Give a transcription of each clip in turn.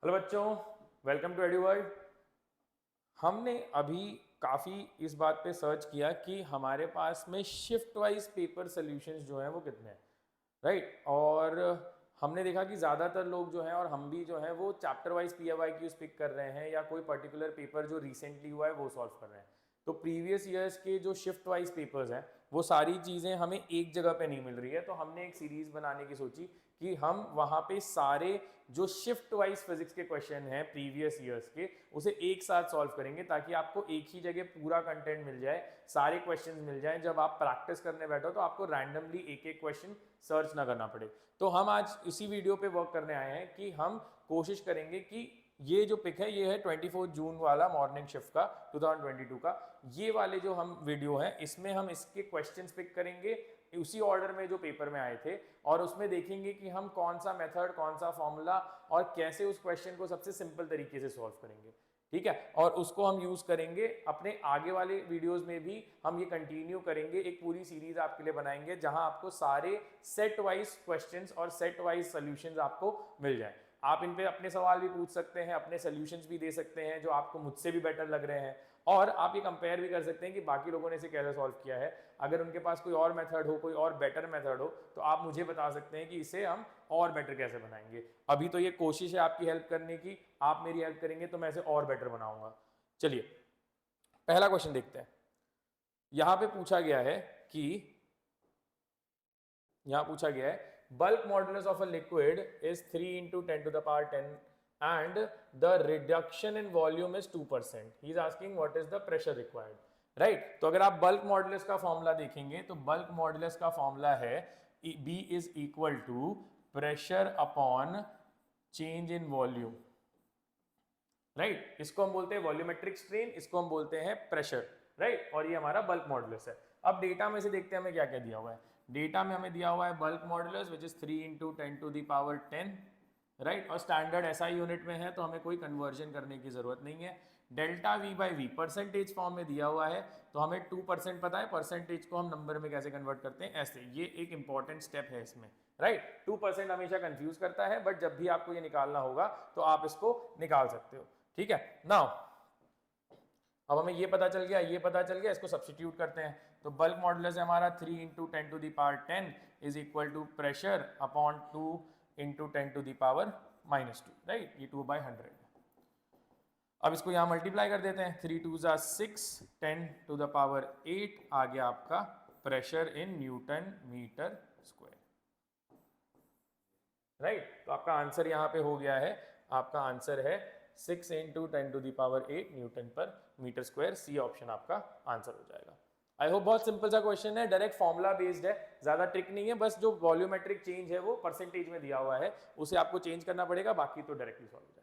Hello बच्चों, welcome to एडुवर्ल्ड। हमने अभी काफ़ी इस बात पे सर्च किया कि हमारे पास में शिफ्ट वाइज पेपर सॉल्यूशंस जो हैं वो कितने हैं, राइट। और हमने देखा कि ज़्यादातर लोग जो हैं और हम भी जो हैं वो चैप्टर वाइज PFIQs पिक कर रहे हैं या कोई पर्टिकुलर पेपर जो रिसेंटली हुआ है वो सॉल्व कर रहे हैं। तो प्रीवियस ईयर्स के जो शिफ्ट वाइज पेपर्स हैं वो सारी चीज़ें हमें एक जगह पे नहीं मिल रही है, तो हमने एक सीरीज़ बनाने की सोची कि हम वहाँ पे सारे जो शिफ्ट वाइज फिजिक्स के क्वेश्चन हैं प्रीवियस ईयर्स के उसे एक साथ सॉल्व करेंगे, ताकि आपको एक ही जगह पूरा कंटेंट मिल जाए, सारे क्वेश्चंस मिल जाएं। जब आप प्रैक्टिस करने बैठो तो आपको रैंडमली एक एक क्वेश्चन सर्च ना करना पड़े। तो हम आज इसी वीडियो पे वर्क करने आए हैं कि हम कोशिश करेंगे कि ये जो पिक है ये है 24 जून वाला मॉर्निंग शिफ्ट का 2022 का। ये वाले जो हम वीडियो है इसमें हम इसके क्वेश्चंस पिक करेंगे उसी ऑर्डर में जो पेपर में आए थे, और उसमें देखेंगे कि हम कौन सा मेथड, कौन सा फॉर्मूला और कैसे उस क्वेश्चन को सबसे सिंपल तरीके से सॉल्व करेंगे। ठीक है, और उसको हम यूज करेंगे अपने आगे वाले वीडियोस में भी। हम ये कंटिन्यू करेंगे, एक पूरी सीरीज आपके लिए बनाएंगे जहां आपको सारे सेट वाइज क्वेश्चंस और सेट वाइज सॉल्यूशंस आपको मिल जाए। आप इन पे अपने सवाल भी पूछ सकते हैं, अपने सॉल्यूशंस भी दे सकते हैं जो आपको मुझसे भी बेटर लग रहे हैं, और आप ये कंपेयर भी कर सकते हैं कि बाकी लोगों ने इसे कैसे सॉल्व किया है। अगर उनके पास कोई और मेथड हो, कोई और बेटर मेथड हो, तो आप मुझे बता सकते हैं कि इसे हम और बेटर कैसे बनाएंगे। अभी तो ये कोशिश है आपकी हेल्प करने की, आप मेरी हेल्प करेंगे तो मैं इसे और बेटर बनाऊंगा। चलिए पहला क्वेश्चन देखते हैं। यहां पे पूछा गया है कि यहां पूछा गया है bulk modulus of a liquid is 3 into 10 to the power 10 and the reduction in volume is 2%. He is asking what is the pressure required, right? तो अगर आप bulk modulus का फॉर्मूला देखेंगे तो bulk modulus का फॉर्मूला है B is equal to pressure upon change in volume, right. इसको हम बोलते हैं वॉल्यूमेट्रिक स्ट्रेन, इसको हम बोलते हैं प्रेशर, राइट। और ये हमारा बल्क मॉडुलस है। अब डेटा में से देखते हैं हमें क्या क्या दिया हुआ है। डेटा में हमें दिया हुआ है bulk modulus which is 3 into 10 to the power 10, right. और स्टैंडर्ड SI यूनिट में है तो हमें कोई कन्वर्जन करने की जरूरत नहीं है। Delta V by we percentage form में दिया हुआ है, तो हमें 2% पता है, परसेंटेज को हम नंबर में कैसे कन्वर्ट करते हैं ऐसे। ये एक इंपॉर्टेंट स्टेप है इसमें, राइट। 2% हमेशा कंफ्यूज करता है, बट जब भी आपको ये निकालना होगा तो आप इसको निकाल सकते हो। ठीक है, नाउ अब हमें ये पता चल गया, ये पता चल गया, इसको सब्स्टिट्यूट करते हैं। तो बल्क मॉडुलस है हमारा 3 into 10 to the power 10 is equal to pressure upon 2 into 10 to the power -2, right. ये 2/100। अब इसको यहाँ मल्टीप्लाई कर देते हैं। 3 2 ज़ा 6, 10 टू द पावर 8 आ गया आपका pressure in newton meter square, right. तो आपका आंसर यहाँ पे हो गया है, आपका आंसर है 6 into 10 to the power 8 newton पर मीटर स्क्वायर। सी ऑप्शन आपका आंसर हो जाएगा। आई होप बहुत सिंपल सा क्वेश्चन है, डायरेक्ट फॉर्मुला बेस्ड है, ज्यादा ट्रिक नहीं है। बस जो वॉल्यूमेट्रिक चेंज है वो परसेंटेज में दिया हुआ है, उसे आपको चेंज करना पड़ेगा, बाकी तो डायरेक्टली सॉल्व हो जाएगा।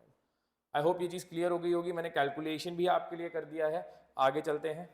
आई होप ये चीज क्लियर हो गई होगी, मैंने कैलकुलेशन भी आपके लिए कर दिया है। आगे चलते हैं।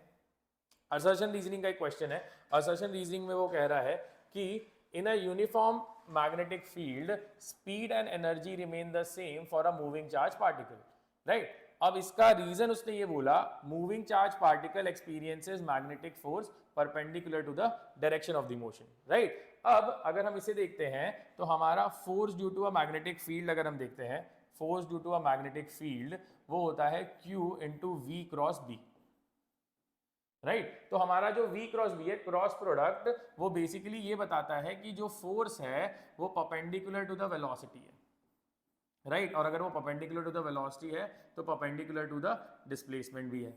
असर्शन रीजनिंग का एक क्वेश्चन है। असर्शन रीजनिंग में वो कह रहा है कि in a uniform magnetic field speed and energy remain the same for a moving charge particle, right. अब इसका रीजन उसने ये बोला, moving charge particle experiences magnetic force perpendicular to the direction of the motion, right. अब अगर हम इसे देखते हैं तो हमारा force due to a magnetic field, अगर हम देखते हैं force due to a magnetic field, वो होता है Q into we cross B, right. तो हमारा जो V क्रॉस बी है, क्रॉस प्रोडक्ट, वो बेसिकली ये बताता है कि जो फोर्स है वो परपेंडिकुलर टू द वेलोसिटी है, राइट। और अगर वो परपेंडिकुलर टू द वेलोसिटी है तो परपेंडिकुलर टू द डिस्प्लेसमेंट भी है।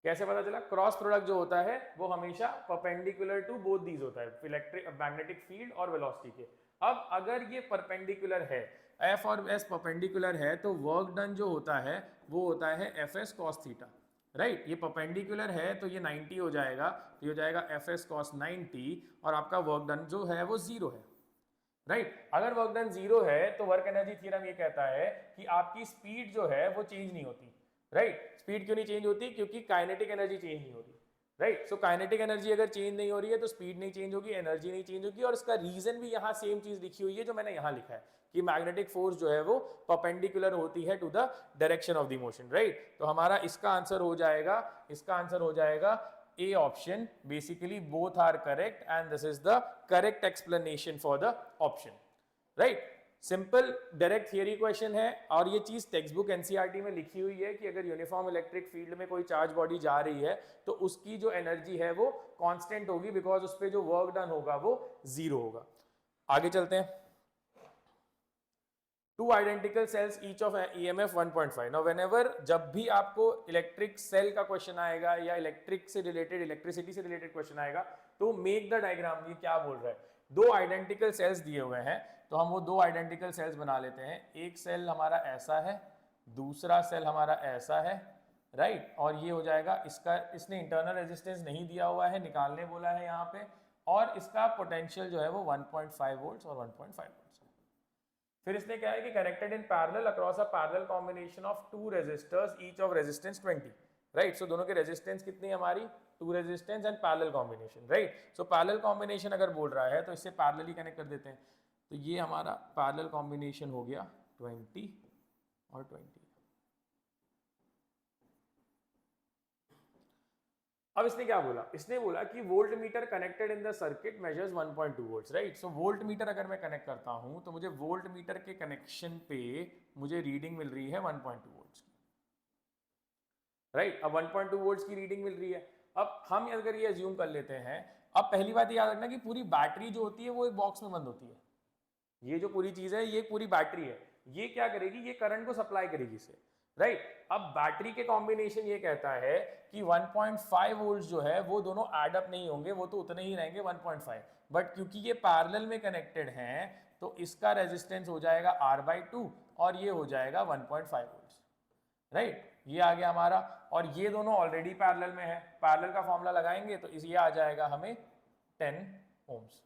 कैसे पता चला? क्रॉस प्रोडक्ट जो होता है वो हमेशा परपेंडिकुलर टू बोथ दीज होता है, इलेक्ट्रिक मैग्नेटिक फील्ड और वेलोसिटी के। अब अगर ये परपेंडिकुलर है, F और S परपेंडिकुलर है, तो वर्क डन जो होता है वो होता है FS cos थीटा, राइट। ये परपेंडिकुलर है तो ये 90 हो जाएगा, तो ये हो जाएगा FS cos 90, और आपका वर्क डन जो है वो 0 है, राइट। अगर वर्क डन 0 है तो वर्क एनर्जी थ्योरम ये कहता है कि आपकी स्पीड जो है वो चेंज नहीं होती, राइट। स्पीड क्यों नहीं चेंज होती? क्योंकि काइनेटिक एनर्जी चेंज नहीं हो रही, राइट। सो काइनेटिक एनर्जी अगर चेंज नहीं हो रही है तो स्पीड नहीं चेंज होगी, एनर्जी नहीं चेंज होगी। और इसका रीजन भी यहाँ सेम चीज लिखी हुई है जो मैंने यहाँ लिखा है कि मैग्नेटिक फोर्स जो है वो परपेंडिकुलर होती है to the direction of the motion, right. तो हमारा इसका आंसर हो जाएगा, इसका आंसर हो जाएगा A option. Basically both are correct and this is the correct explanation for the option, right. Simple direct theory question है और ये चीज टेक्स्ट बुक एनसीईआरटी में लिखी हुई है कि अगर यूनिफॉर्म इलेक्ट्रिक फील्ड में कोई चार्ज बॉडी जा रही है तो उसकी जो एनर्जी है वो कांस्टेंट होगी, बिकॉज उस पर जो वर्क डन होगा वो जीरो होगा। आगे चलते हैं। Two identical sales each of EMF 1.5। Now whenever जब भी आपको इलेक्ट्रिक सेल का क्वेश्चन आएगा या इलेक्ट्रिक से रिलेटेड, इलेक्ट्रिसिटी से रिलेटेड क्वेश्चन आएगा तो मेक द डायग्राम। ये क्या बोल रहा है, दो आइडेंटिकल सेल्स दिए हुए हैं तो हम वो दो आइडेंटिकल सेल्स बना लेते हैं। एक सेल हमारा ऐसा है, दूसरा सेल हमारा ऐसा है, राइट। और ये हो जाएगा इसका, इसने इंटरनल रेजिस्टेंस नहीं दिया हुआ है, निकालने बोला है यहाँ पे, और इसका पोटेंशियल जो है वो 1.5 वोल्ट्स और 1.5 वोल्ट्स। फिर इसने क्या है कि connected in parallel across a parallel combination of two resistors each of resistance 20, right. So दोनों के रेजिस्टेंस कितनी है हमारी, two resistance and parallel combination, right. So parallel combination अगर बोल रहा है तो इससे पैरेलली कनेक्ट कर देते हैं। तो ये हमारा पैरेलल कॉम्बिनेशन हो गया 20 और 20। अब इसने क्या बोला, इसने बोला कि volt meter connected in the circuit measures 1.2 volts, right. So volt meter अगर मैं कनेक्ट करता हूं तो मुझे वोल्ट मीटर के कनेक्शन पे मुझे रीडिंग मिल रही है 1.2 वोल्ट्स की, राइट। अब 1.2 वोल्ट्स की रीडिंग मिल रही है। अब हम अगर ये अज्यूम कर लेते हैं, अब पहली बात याद रखना कि पूरी बैटरी जो होती है वो एक बॉक्स में बंद होती है। ये जो पूरी चीज है ये पूरी बैटरी है, ये क्या करेगी, ये करंट को सप्लाई करेगी इसे, राइट। अब बैटरी के कॉम्बिनेशन ये कहता है कि 1.5 वोल्ट जो है वो दोनों एड अप नहीं होंगे, वो तो उतने ही रहेंगे 1.5, बट क्योंकि ये पैरेलल में कनेक्टेड हैं तो इसका रेजिस्टेंस हो जाएगा R/2 और ये हो जाएगा 1.5 वोल्ट, राइट। ये आ गया हमारा, और ये दोनों ऑलरेडी पैरेलल में है, पैरेलल का फॉर्मूला लगाएंगे तो ये आ जाएगा हमें 10 ओम्स।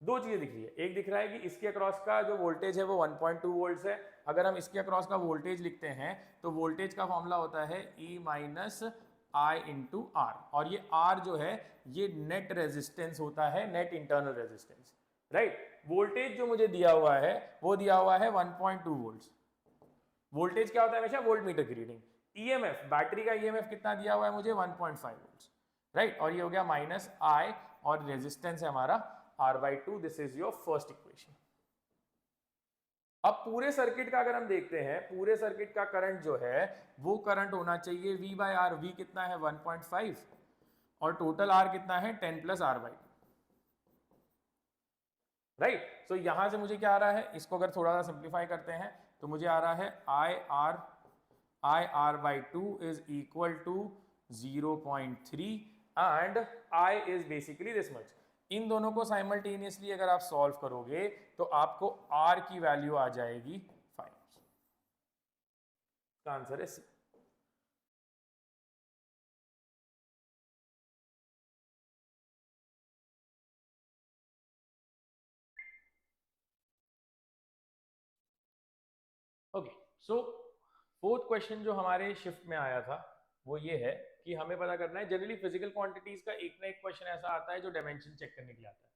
दो चीजें दिख रही है, एक दिख रहा है कि इसके अक्रॉस का जो वोल्टेज है वो 1.2 वोल्ट्स है। अगर हम इसके अक्रॉस का वोल्टेज लिखते हैं तो वोल्टेज का फॉर्मूला होता है E minus I into R, और ये आर जो है ये नेट रेजिस्टेंस होता है, net internal resistance, right. Voltage जो मुझे दिया हुआ है वो दिया हुआ है 1.2 वोल्ट्स। वोल्टेज क्या होता है हमेशा, वोल्ट मीटर की रीडिंग। ईएमएफ, बैटरी का ईएमएफ कितना दिया हुआ है मुझे 1.5 वोल्ट्स, राइट। और ये हो गया माइनस आई, और रेजिस्टेंस है हमारा R/2। This is your first equation. अब पूरे सर्किट का अगर हम देखते हैं, पूरे सर्किट का करंट जो है वो करंट होना चाहिए V/R। V कितना है 1.5 और टोटल R कितना है 10 प्लस R/2, राइट। सो यहां से मुझे क्या आ रहा है, इसको अगर थोड़ा सा सिंप्लीफाई करते हैं तो मुझे आ रहा है IR/2 is equal to 0.3 and I is basically this much. इन दोनों को साइमल्टेनियसली अगर आप सॉल्व करोगे तो आपको R की वैल्यू आ जाएगी 5। इसका आंसर है सी। ओके, सो फोर्थ क्वेश्चन जो हमारे शिफ्ट में आया था वो ये है कि हमें पता करना है, जनरली फिजिकल क्वांटिटीज का एक ना एक क्वेश्चन ऐसा आता है जो डायमेंशन चेक करने के लिए आता है।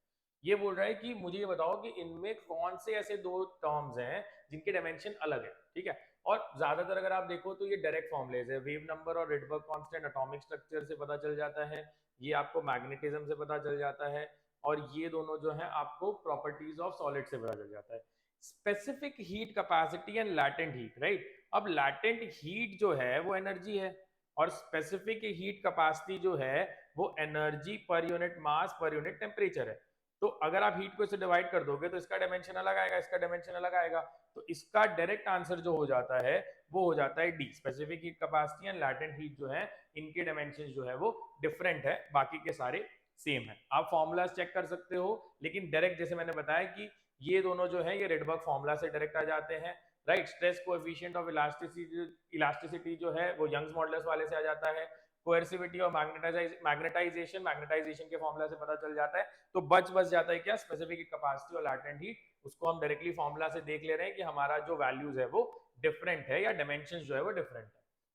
ये बोल रहा है कि मुझे ये बताओ कि इनमें कौन से ऐसे दो टर्म्स हैं जिनके डायमेंशन अलग है, ठीक है। और ज्यादातर अगर आप देखो तो ये डायरेक्ट फॉर्मुलेज है, वेव नंबर और रिडबर्ग कांस्टेंट एटॉमिक स्ट्रक्चर से पता चल जाता है, ये आपको मैग्नेटिज्म से पता चल जाता है, और ये दोनों जो है आपको प्रॉपर्टीज ऑफ सॉलिड से पता चल जाता है। Specific heat capacity and latent heat, right. अब लैटेंट हीट जो है वो एनर्जी है, और स्पेसिफिक हीट कैपेसिटी जो है वो energy per unit mass per unit temperature है। तो अगर आप हीट को इससे डिवाइड कर दोगे तो इसका डायमेंशन अलग आएगा, इसका डायमेंशन अलग आएगा, तो इसका डायरेक्ट आंसर जो हो जाता है वो हो जाता है D. Specific heat capacity and latent heat जो है इनके डायमेंशन जो है वो डिफरेंट है, बाकी के सारे सेम है। आप फॉर्मूलाज चेक कर सकते हो, लेकिन डायरेक्ट जैसे मैंने बताया कि ये दोनों जो है ये रिडबर्ग फॉर्मूला से डायरेक्ट आ जाते हैं, right. Stress coefficient of elasticity जो है वो यंग्स मॉडुलस वाले से आ जाता है। कोएर्सिविटी और मैग्नेटाइजेशन के फॉर्मूला से पता चल जाता है। तो बच जाता है क्या, स्पेसिफिक कैपेसिटी और लैटेंट हीट, उसको हम डायरेक्टली फॉर्मूला से देख ले रहे हैं कि हमारा जो वैल्यूज है वो डिफरेंट है या डायमेंशंस जो है वो डिफरेंट है,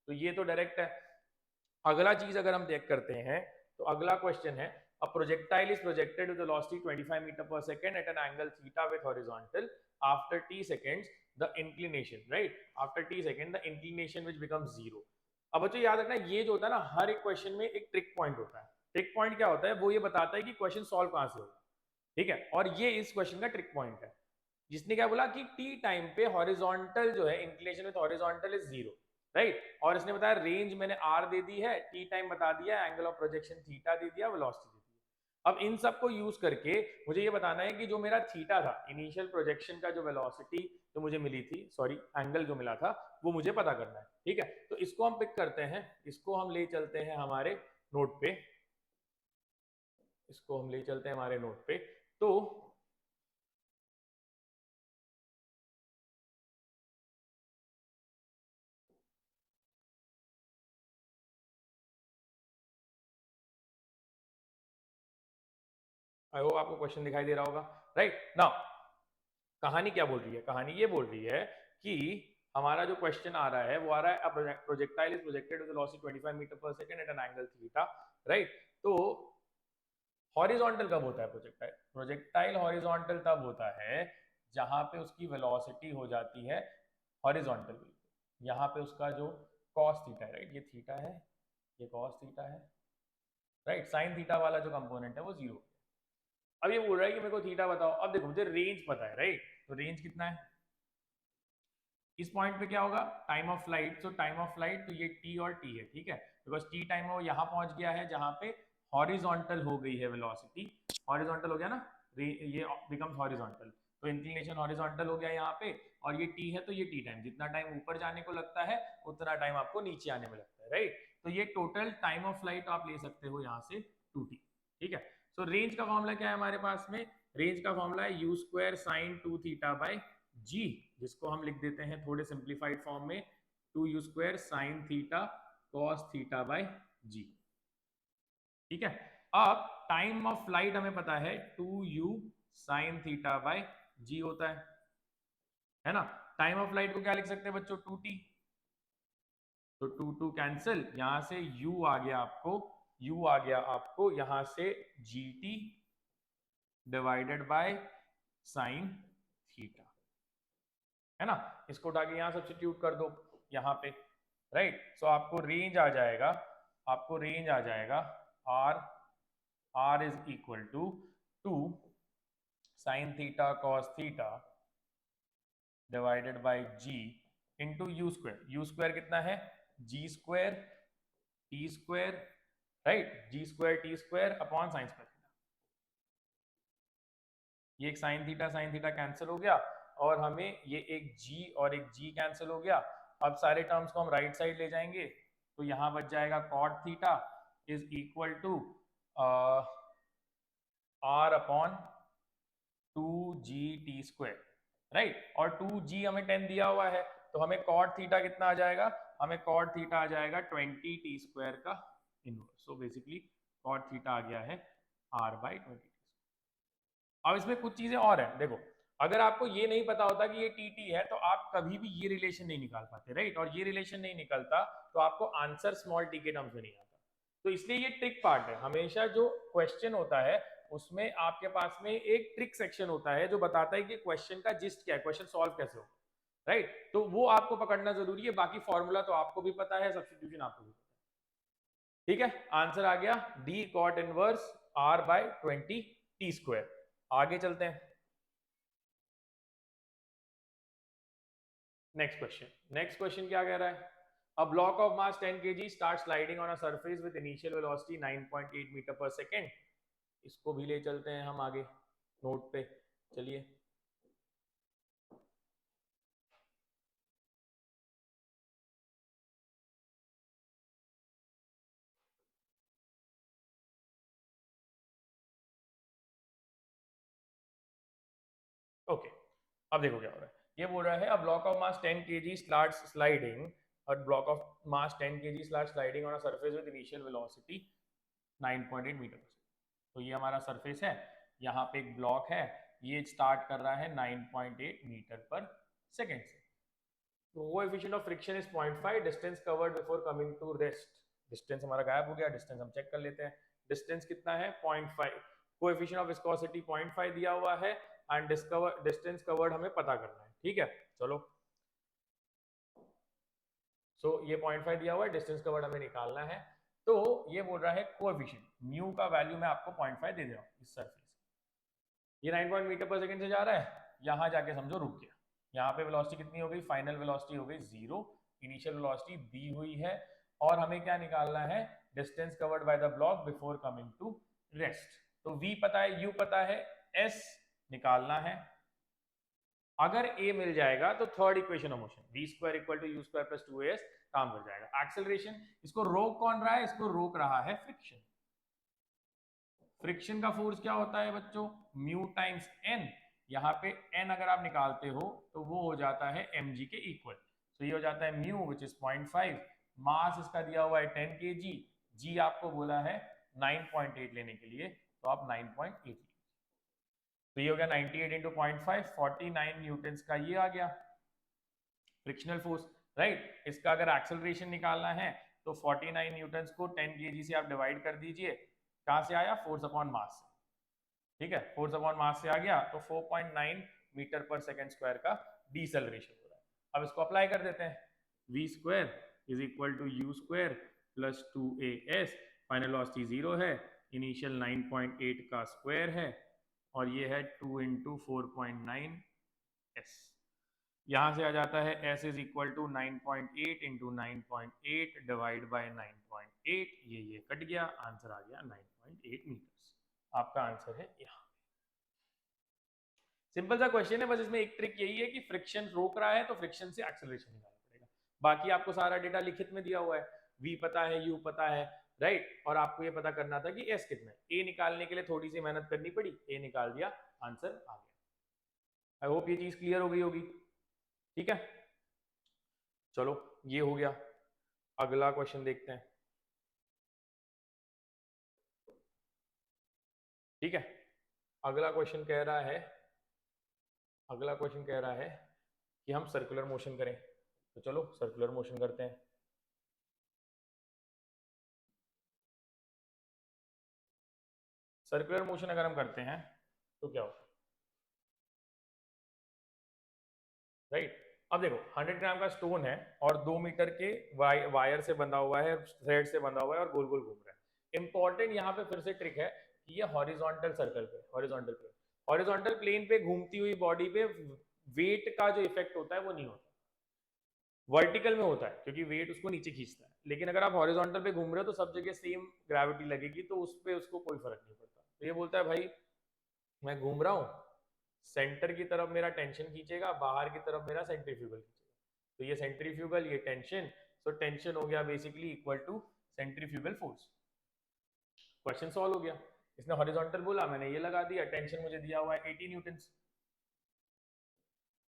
तो ये तो डायरेक्ट है। अगला चीज अगर हम चेक करते हैं तो अगला क्वेश्चन है, a projectile is projected with velocity 25 meter per second at an angle theta with horizontal. After t seconds the inclination, right, after t second the inclination which becomes 0। अब बच्चों याद रखना, ये जो होता है ना हर एक क्वेश्चन में एक ट्रिक पॉइंट होता है। ट्रिक पॉइंट क्या होता है, वो ये बताता है कि क्वेश्चन सॉल्व कहां से होगा। ठीक है, और ये इस क्वेश्चन का ट्रिक पॉइंट है। जिसने क्या बोला कि टी टाइम पे हॉरिजॉन्टल जो है inclination with horizontal is 0, right, और इसने बताया रेंज मैंने आर दे दी है, टी टाइम बता दिया, एंगल ऑफ प्रोजेक्शन थीटा दे दिया, वेलोसिटी दे दी। अब इन सब को यूज करके मुझे ये बताना है कि जो मेरा थीटा था इनिशियल प्रोजेक्शन का, जो वेलोसिटी जो मुझे मिली थी, सॉरी एंगल जो मिला था, वो मुझे पता करना है। ठीक है, तो इसको हम पिक करते हैं, इसको हम ले चलते हैं हमारे नोट पे, इसको हम ले चलते हैं हमारे नोट पे। तो आई होप आपको क्वेश्चन दिखाई दे रहा होगा, राइट नाउ। कहानी क्या बोल रही है, कहानी ये बोल रही है कि हमारा जो क्वेश्चन आ रहा है वो आ रहा है projectile is projected with velocity 25 meter per second at an angle theta, right. तो हॉरिजॉन्टल कब होता है प्रोजेक्टाइल? प्रोजेक्टाइल हॉरिजॉन्टल तब होता है जहां पे उसकी वेलोसिटी हो जाती है हॉरिजॉन्टल, यहाँ पे उसका जो कॉस थीटा है, राइट, ये थीटा है, ये कॉस थीटा है, राइट, साइन थीटा वाला जो कंपोनेंट है वो 0। अब ये बोल रहा है कि मेरे को थीटा बताओ। अब देखो मुझे रेंज पता है, राइट, तो रेंज कितना है इस पॉइंट पे, क्या होगा, टाइम ऑफ फ्लाइट। तो टाइम ऑफ फ्लाइट तो ये टी और टी है, ठीक है, बिकॉज टी टाइम वो यहाँ पहुंच गया है जहां पे हॉरिजॉन्टल हो गई है वेलोसिटी, हॉरिजॉन्टल हो गया ना, ये बिकम्स हॉरिजॉन्टल, तो इंक्लिनेशन हॉरिजॉन्टल हो गया यहाँ पे, और ये टी है तो ये टी टाइम, जितना टाइम ऊपर जाने को लगता है उतना टाइम आपको नीचे आने में लगता है, राइट। तो ये टोटल टाइम ऑफ फ्लाइट आप ले सकते हो यहाँ से 2t, ठीक है। सो रेंज का फॉर्मूला क्या है हमारे पास में, रेंज का फॉर्मूला है u square sine 2 theta by g, जिसको हम लिख देते हैं थोड़े सिंप्लीफाइड फॉर्म में 2u square sine theta cos theta by g, ठीक है। अब टाइम ऑफ फ्लाइट हमें पता है 2u साइन थीटा बाई जी होता है ना। टाइम ऑफ फ्लाइट को क्या लिख सकते हैं बच्चों, 2t, तो 2 कैंसिल, यहां से u आ गया आपको, u आ गया आपको यहां से gt divided by sine theta, है ना। इसको उठा के यहां सब्स्टिट्यूट कर दो यहाँ पे, राइट। सो आपको रेंज आ जाएगा, आपको रेंज आ जाएगा R, R is equal to 2 sine theta cos theta divided by g into u square, u square कितना है, g square t square, right, g square t square upon sine square, ये एक sine theta cancel हो गया, और हमें ये एक g और एक g कैंसिल हो गया। अब सारे टर्म्स को हम राइट साइड ले जाएंगे, तो यहां बच जाएगा cot theta is equal to R upon 2g t square, right, और 2g हमें 10 दिया हुआ है, तो हमें कॉट थीटा कितना आ जाएगा, हमें कॉट थीटा आ जाएगा 20 t स्क्वायर का inverse. So basically cot theta आ गया है r बाई 20। अब इसमें कुछ चीजें और हैं, देखो, अगर आपको ये नहीं पता होता कि ये टी टी है तो आप कभी भी ये रिलेशन नहीं निकाल पाते, राइट, और ये रिलेशन नहीं निकलता तो आपको आंसर स्मॉल टी के टर्म्स में नहीं आता। तो इसलिए ये ट्रिक पार्ट है, हमेशा जो क्वेश्चन होता है उसमें आपके पास में एक ट्रिक सेक्शन होता है जो बताता है कि क्वेश्चन का जिस्ट क्या है, क्वेश्चन सॉल्व कैसे होगा, राइट, तो वो आपको पकड़ना जरूरी है। बाकी फॉर्मूला तो आपको भी पता है, सब्स्टिट्यूशन आपको भी पता है, ठीक है। आंसर आ गया D cot inverse R by 20 T square. आगे चलते हैं, नेक्स्ट क्वेश्चन, नेक्स्ट क्वेश्चन क्या कह रहा है, a block of mass 10 kg starts sliding on a surface with initial velocity 9.8 metre पर सेकेंड। इसको भी ले चलते हैं हम आगे नोट पे, चलिए। ओके, अब देखो क्या हो रहा है, ये बोल रहा है a block of mass 10 kg starts sliding, a block of mass 10 kg starts sliding on a surface with initial velocity 9.8 metre पर सेकेंड। तो ये हमारा सरफेस है, यहाँ पे एक ब्लॉक है, ये स्टार्ट कर रहा है 9.8 मीटर पर सेकेंड से। Coefficient of friction is 0.5, distance covered before coming to rest, distance हमारा गायब हो गया, डिस्टेंस हम चेक कर लेते हैं, डिस्टेंस कितना है 0.5, कोएफिशिएंट ऑफ विस्कोसिटी 0.5 दिया हुआ है, एंड डिस्टेंस कवर्ड हमें पता करना है, ठीक है, चलो। सो ये 0.5 दिया हुआ है, डिस्टेंस कवर्ड हमें निकालना है, तो ये बोल रहा है कोएफिशिएंट म्यू का वैल्यू मैं आपको 0.5 दे दे रहा हूँ इस सरफेस, ये 9 पॉइंट मीटर पर सेकंड से जा रहा है, यहाँ जाके समझो रुक गया। यहाँ पे वेलोसिटी कितनी हो गई, फाइनल वेलोसिटी हो गई 0, इनिशियल वेलोसिटी दी हुई है, और हमें क्या निकालना है, distance covered by the block before coming to rest. तो v पता है, u पता है, s निकालना है। अगर a मिल जाएगा तो third equation of motion v square equal to U square plus 2as काम कर जाएगा। एक्सेलरेशन, इसको रोक कौन रहा है, इसको रोक रहा है फ्रिक्शन। फ्रिक्शन का फोर्स क्या होता है बच्चों, म्यू टाइम्स n। यहाँ पे n अगर आप निकालते हो तो वो हो जाता है mg के इक्वल। तो ये हो जाता है म्यू विच इज 0.5, मास इसका दिया हुआ है 10 kg, g आपको बोला है 9.8 लेने के लिए, तो आप 9.8 लीजिए। तो ये हो गया 98 इंटू 0.5, 49 न्यूटन का ये आ गया फ्रिक्शनल फोर्स, राइट। इसका अगर एक्सेलरेशन निकालना है तो 49 न्यूटन को 10 kg से आप डिवाइड कर दीजिए, कहां से आया, फोर्स अपॉन मास से, ठीक है, फोर्स अपॉन मास से आ गया, तो 4.9 मीटर पर सेकंड स्क्वायर का डीसेलरेशन हो रहा है। अब इसको अप्लाई कर देते हैं, v square is equal to U square plus 2as, final velocity 0 है, इनिशियल 9.8 का स्क्वायर है, और ये है 2 इंटू 4.9 s। यहां से आ जाता है s is equal to 9.8 into 9.8 divide by 9.8, ये कट गया, आंसर आ गया 9.8 मीटर्स। आपका आंसर है यहाँ। सिंपल सा क्वेश्चन है, बस इसमें एक ट्रिक यही है कि फ्रिक्शन रोक रहा है तो फ्रिक्शन से एक्सेलरेशन निकालना पड़ेगा। बाकी आपको सारा डेटा लिखित में दिया हुआ है, v पता है, u पता है, राइट, और आपको ये पता करना था कि s कितना है। a निकालने के लिए थोड़ी सी मेहनत करनी पड़ी, a निकाल दिया, आंसर आ गया। आई होप ये चीज क्लियर हो गई होगी, ठीक है। चलो ये हो गया, अगला क्वेश्चन देखते हैं, ठीक है। अगला क्वेश्चन कह रहा है, अगला क्वेश्चन कह रहा है कि हम सर्कुलर मोशन करें, तो चलो सर्कुलर मोशन करते हैं। सर्कुलर मोशन अगर हम करते हैं तो क्या होता है, राइट। अब देखो 100 ग्राम का स्टोन है और 2 मीटर के वायर से बंधा हुआ है, थ्रेड से बंधा हुआ है और गोल गोल घूम रहा है। इंपॉर्टेंट यहाँ पे फिर से ट्रिक है कि ये हॉरिजॉन्टल सर्कल पे, हॉरिजॉन्टल प्लेन पे घूमती हुई बॉडी पे वेट का जो इफेक्ट होता है वो नहीं होता, वर्टिकल में होता है क्योंकि वेट उसको नीचे खींचता है। लेकिन अगर आप हॉरिजॉन्टल पे घूम रहे हो तो सब जगह सेम ग्रेविटी लगेगी, तो उस पे उसको कोई फर्क नहीं पड़ता। तो ये बोलता है भाई मैं घूम रहा हूँ, सेंटर की तरफ मेरा टेंशन खींचेगा, बाहर की तरफ मेरा सेंट्रीफ्यूगल खींचेगा। तो ये सेंट्रीफ्यूगल, ये टेंशन, तो टेंशन हो गया basically equal to centrifugal force. Question solve हो गया। इसने हॉरिजॉन्टल बोला, मैंने ये लगा दिया, टेंशन मुझे दिया हुआ है 80 न्यूटन।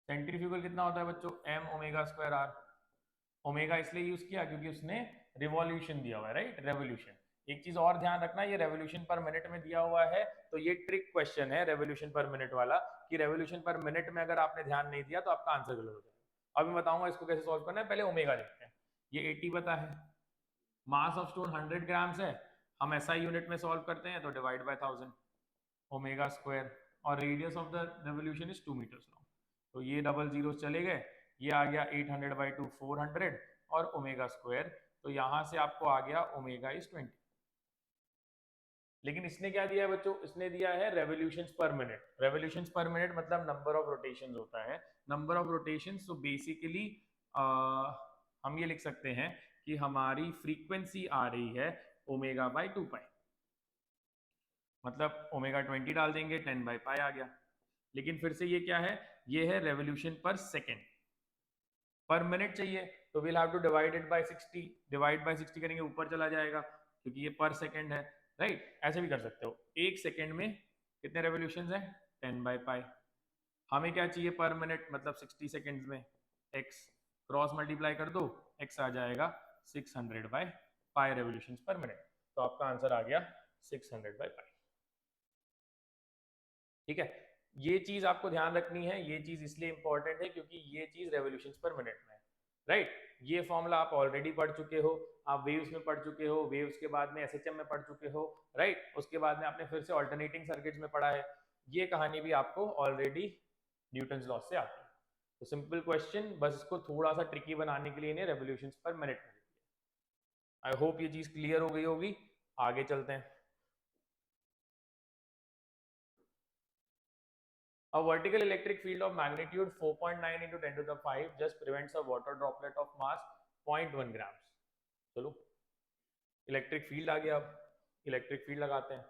सेंट्रीफ्यूगल कितना होता है बच्चों, m omega square r। Omega इसलिए यूज किया क्योंकि उसने रिवॉल्यूशन दिया हुआ है, राइट, रेवोल्यूशन। एक चीज और ध्यान रखना, ये रेवोल्यूशन पर मिनट में दिया हुआ है, तो ये ट्रिक क्वेश्चन है रेवोल्यूशन पर मिनट वाला, कि रेवोल्यूशन पर मिनट में अगर आपने ध्यान नहीं दिया तो आपका आंसर गलत हो जाएगा। अभी बताऊंगा इसको कैसे सॉल्व करना है, पहले ओमेगा देखते हैं। ये 80 पता है, मास ऑफ स्टोन 100 ग्राम्स है, हम एसआई यूनिट में सॉल्व करते हैं तो डिवाइड बाय 1000 ओमेगा स्क्वायर, और radius of the revolution is 2 meters long. तो ये डबल जीरो चले गए, ये आ गया 800 बाई 2 400, और ओमेगा स्क्वायर, तो यहां से आपको आ गया ओमेगा इज 20। लेकिन इसने क्या दिया है बच्चों, इसने दिया है रेवोल्यूशंस पर मिनट। रेवोल्यूशंस पर मिनट मतलब नंबर ऑफ रोटेशंस होता है, नंबर ऑफ रोटेशंस। तो बेसिकली हम ये लिख सकते हैं कि हमारी फ्रीक्वेंसी आ रही है ओमेगा बाई 2 पाई, मतलब ओमेगा 20 डाल देंगे 10 बाई पाई आ गया। लेकिन फिर से ये क्या है, ये है रेवोल्यूशन पर सेकेंड, पर मिनट चाहिए तो will have to divide it by 60, divide by 60 करेंगे ऊपर चला जाएगा क्योंकि ये पर सेकंड है, राइट। ऐसे भी कर सकते हो, एक सेकंड में कितने रेवोल्यूशंस हैं, 10 बाय पाई। हमें क्या चाहिए पर मिनट, मतलब 60 सेकंड्स में x, क्रॉस मल्टीप्लाई कर दो, x आ जाएगा 600 बाय पाई रेवोल्यूशंस पर मिनट। तो आपका आंसर आ गया 600 बाय पाई, ठीक है। ये चीज आपको ध्यान रखनी है, ये चीज इसलिए इंपॉर्टेंट है क्योंकि ये चीज रेवोल्यूशंस पर मिनट में है, राइट। ये फॉर्मूला आप ऑलरेडी पढ़ चुके हो, आप वेव्स में पढ़ चुके हो, वेव्स के बाद में एसएचएम में पढ़ चुके हो, राइट। उसके बाद में आपने फिर से अल्टरनेटिंग सर्किट्स में पढ़ा है। ये कहानी भी आपको ऑलरेडी न्यूटन्स लॉ से आती है। तो सिंपल क्वेश्चन, बस इसको थोड़ा सा ट्रिकी बनाने के लिए इन्हें रेवोल्यूशंस पर मिनट में। आई होप ये चीज क्लियर हो गई होगी। आगे चलते हैं। A vertical electric field of magnitude 4.9 into 10 to the 5 just prevents a water droplet of mass 0.1 grams. चलो इलेक्ट्रिक फील्ड आ गया, अब इलेक्ट्रिक फील्ड लगाते हैं।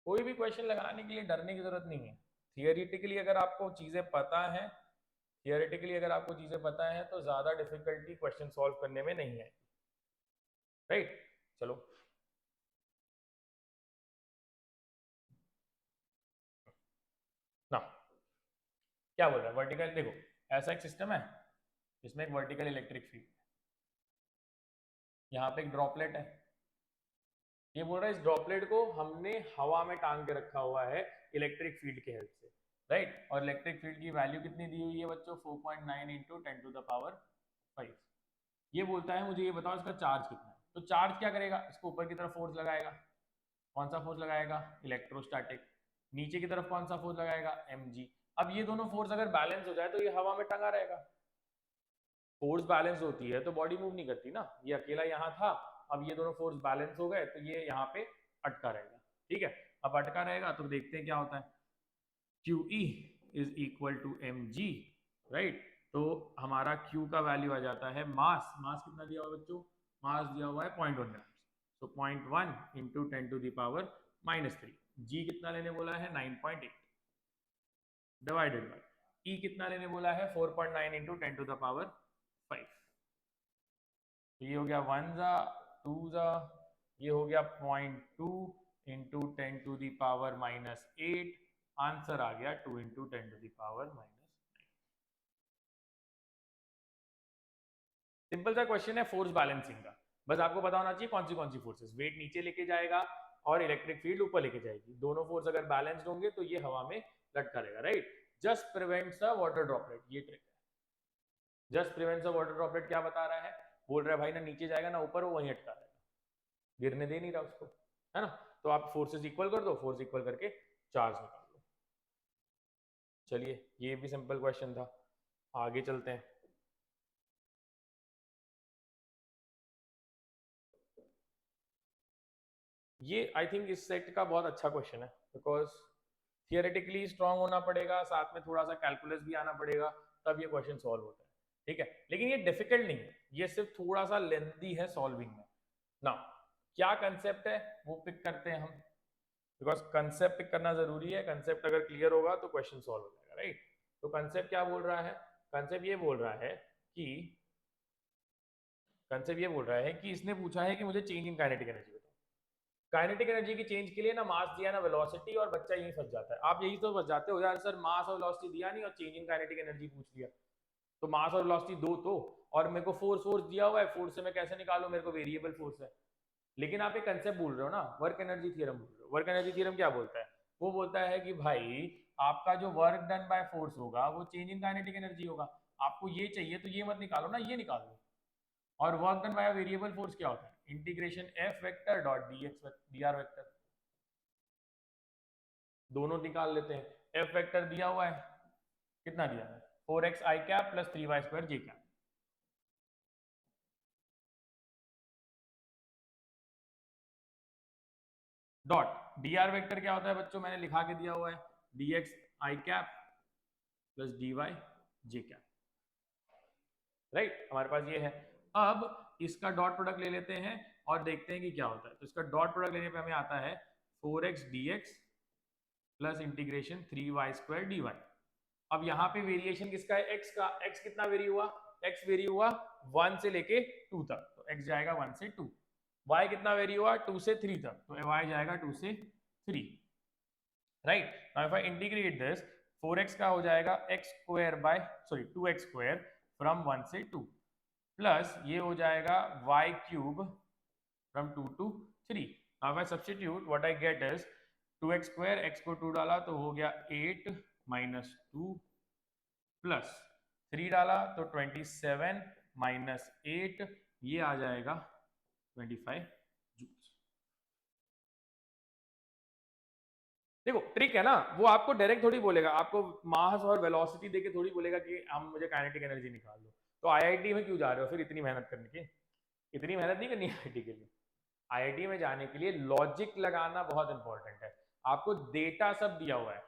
कोई भी क्वेश्चन लगाने के लिए डरने की जरूरत नहीं है। थियोरिटिकली अगर आपको चीजें पता है, तो ज्यादा डिफिकल्टी क्वेश्चन सॉल्व करने में नहीं है, राइट? चलो ना, क्या बोल रहा है वर्टिकल, देखो ऐसा एक सिस्टम है जिसमें एक वर्टिकल इलेक्ट्रिक फील्ड, यहाँ पे एक ड्रॉपलेट है, ये बोल रहा है इस ड्रॉपलेट को हमने हवा में टांग के रखा हुआ है इलेक्ट्रिक फील्ड के हेल्प से, राइट? और इलेक्ट्रिक फील्ड की वैल्यू कितनी दी हुई है बच्चों? 4.9 इंटू 10 टू द पावर 5। ये बोलता है मुझे ये बताओ इसका चार्ज कितना है। तो चार्ज क्या करेगा, इसको ऊपर की तरफ फोर्स लगाएगा। कौन सा फोर्स लगाएगा? इलेक्ट्रोस्टैटिक। नीचे की तरफ कौन सा फोर्स लगाएगा? mg। अब ये दोनों फोर्स अगर बैलेंस हो जाए तो ये हवा में टंगा रहेगा। फोर्स बैलेंस होती है तो बॉडी मूव नहीं करती ना, ये अकेला यहाँ था, अब ये दोनों फोर्स बैलेंस हो गए तो ये यहाँ पे अटका रहेगा, ठीक है? अब अटका रहेगा तो देखते हैं क्या होता है। QE is equal to mg, right? तो हमारा Q का वैल्यू आ जाता है मास कितना दिया हुआ है बच्चों? मास दिया हुआ है 0.1 ग्राम, तो 0.1 into 10 to the power -3। G कितना लेने बोला है? 9.8 डिवाइडेड बाई E कितना लेने बोला है? 4.9 इंटू 10 टू द पावर 5। तो ये हो गया 1 जा 2 जा, ये हो गया 0.2 into 10 to the power -8। Answer आ गया 2 into 10 to the power -9। Simple सा क्वेश्चन है फोर्स बैलेंसिंग का, बस आपको पता होना चाहिए कौन सी फोर्सेस, वेट नीचे लेके जाएगा और इलेक्ट्रिक फील्ड ऊपर लेके जाएगी, दोनों फोर्स अगर बैलेंस्ड होंगे तो ये हवा में लटका रहेगा, राइट? जस्ट प्रिवेंट्स अ वाटर ड्रॉपलेट, ये ट्रिक है। जस्ट प्रिवेंट्स अ वाटर ड्रॉपलेट क्या बता रहा है? बोल रहा है भाई ना नीचे जाएगा ना ऊपर, वो वहीं अटका रहेगा, गिरने दे नहीं रहा उसको, है ना? तो आप फोर्सेस इक्वल कर दो, फोर्स इक्वल करके चार्ज निकाल लो। चलिए ये भी सिंपल क्वेश्चन था, आगे चलते हैं। ये आई थिंक इस सेट का बहुत अच्छा क्वेश्चन है, बिकॉज थियोरेटिकली स्ट्रांग होना पड़ेगा, साथ में थोड़ा सा कैलकुलस भी आना पड़ेगा, तब ये क्वेश्चन सॉल्व होता है, ठीक है? लेकिन ये डिफिकल्ट नहीं है, ये सिर्फ थोड़ा सा लेंथी है सॉल्विंग में ना। क्या कंसेप्ट है वो पिक करते हैं हम, बिकॉज कंसेप्ट पिक करना जरूरी है। कंसेप्ट अगर क्लियर होगा तो क्वेश्चन सॉल्व हो जाएगा, राइट? तो कंसेप्ट क्या बोल रहा है? कंसेप्ट ये बोल रहा है कि इसने पूछा है कि मुझे चेंज इन काइनेटिक एनर्जी बताओ। काइनेटिक एनर्जी की चेंज के लिए ना मास दिया ना वेलोसिटी, और बच्चा यही फंस जाता है। आप यही तो फंस जाते हो यार, सर मास और वेलोसिटी दिया नहीं और चेंज इन काइनेटिक एनर्जी पूछ लिया, तो मास और वेलोसिटी दो तो, और मेरे को फोर्स दिया हुआ है, फोर्स से मैं कैसे निकालूं? मेरे को वेरिएबल फोर्स है। लेकिन आप एक कंसेप्ट भूल रहे हो ना, वर्क एनर्जी थ्योरम भूल रहे हो। वर्क एनर्जी थ्योरम क्या बोलता है? वो बोलता है कि भाई आपका जो वर्क डन बाय फोर्स होगा वो चेंज इन काइनेटिक एनर्जी होगा। आपको ये चाहिए तो ये मत निकालो ना, ये निकाल लो। और work done by variable force क्या होता है? Integration F vector dot dr vector. दोनों निकाल लेते हैं। F वेक्टर दिया हुआ है, कितना दिया है? 4x i cap plus 3y square j cap. Dot dr vector क्या होता है बच्चों? मैंने लिखा के दिया हुआ है, dx i cap plus dy j cap, right? हमारे पास ये है। अब इसका डॉट प्रोडक्ट ले लेते हैं और देखते हैं कि क्या होता है। तो इसका डॉट प्रोडक्ट लेने पे हमें आता है 4x dx plus integration 3y square dy। अब यहाँ पे वेरिएशन किसका है? x का। x कितना वेरी हुआ? x वेरी हुआ 1 से लेके 2 तक, तो x जाएगा 1 से 2। y कितना वेरी हुआ? 2 से 3 तक, तो y जाएगा 2 से 3, right? Now if I integrate this, 4x का हो जाएगा x square by 2x square from 1 से 2, प्लस ये हो जाएगा y cube from 2 to 3। Now if I substitute, what I get is 2x square, x को 2 डाला तो हो गया 8 माइनस 2, प्लस 3 डाला तो 27 माइनस 8, ये आ जाएगा 25 जूल्स। देखो ट्रिक है ना, वो आपको डायरेक्ट थोड़ी बोलेगा, आपको मास और वेलोसिटी देके थोड़ी बोलेगा कि हम मुझे काइनेटिक एनर्जी निकाल दो। तो आईआईटी में क्यों जा रहे हो फिर इतनी मेहनत करने की? इतनी मेहनत नहीं करनी आईआईटी के लिए। आईआईटी में जाने के लिए लॉजिक लगाना बहुत इंपॉर्टेंट है। आपको डेटा सब दिया हुआ है,